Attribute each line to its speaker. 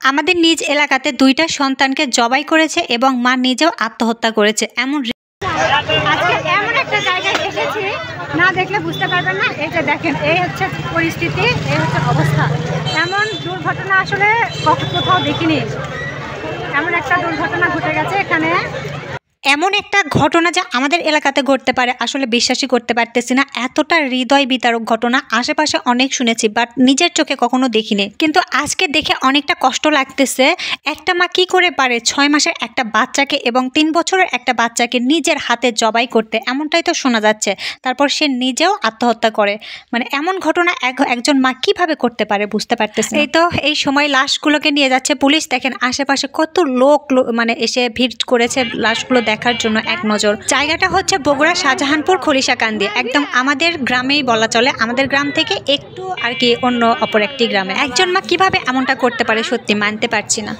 Speaker 1: আমাদের নিজ এলাকাতে 2টা সন্তানকে জবাই করেছে এবং মা নিজেও আত্মহত্যা করেছে।
Speaker 2: আজকে এমন একটা জায়গায় এসেছি, না দেখলে বুঝতে পারবেন না। এই যে দেখেন, এই হচ্ছে পরিস্থিতি, এই হচ্ছে অবস্থা। এমন দুর্ঘটনা আসলে কোথাও দেখিনি। এমন একটা দুর্ঘটনা ঘটে গেছে এখানে।
Speaker 1: এমন একটা ঘটনা যা আমাদের এলাকাতে ঘটতে পারে আসলে বিশ্বাসই করতে পারতেছি না। এতটা হৃদয় বিতারক ঘটনা আশেপাশে অনেক শুনেছি, বাট নিজের চোখে কখনো দেখিনি। কিন্তু আজকে দেখে অনেকটা কষ্ট লাগতেছে। একটা মা কি করে পারে 6 মাসের একটা বাচ্চাকে এবং 3 বছরের একটা বাচ্চাকে নিজের হাতে জবাই করতে? এমনটাই তো শোনা যাচ্ছে। তারপর সে নিজেও আত্মহত্যা করে। মানে এমন ঘটনা একজন মা কিভাবে করতে পারে বুঝতে পারতেছে। এই তো এই সময় লাশগুলোকে নিয়ে যাচ্ছে পুলিশ। দেখেন আশেপাশে কত লোক মানে এসে ভিড় করেছে লাশগুলো দেখার জন্য। এক নজর জায়গাটা হচ্ছে বগুড়া শাহজাহানপুর খলিশাকান্দি, একদম আমাদের গ্রামেই বলা চলে। আমাদের গ্রাম থেকে একটু আর কি অন্য অপর একটি গ্রামে। একজন মা কিভাবে এমনটা করতে পারে সত্যি মানতে পারছি না।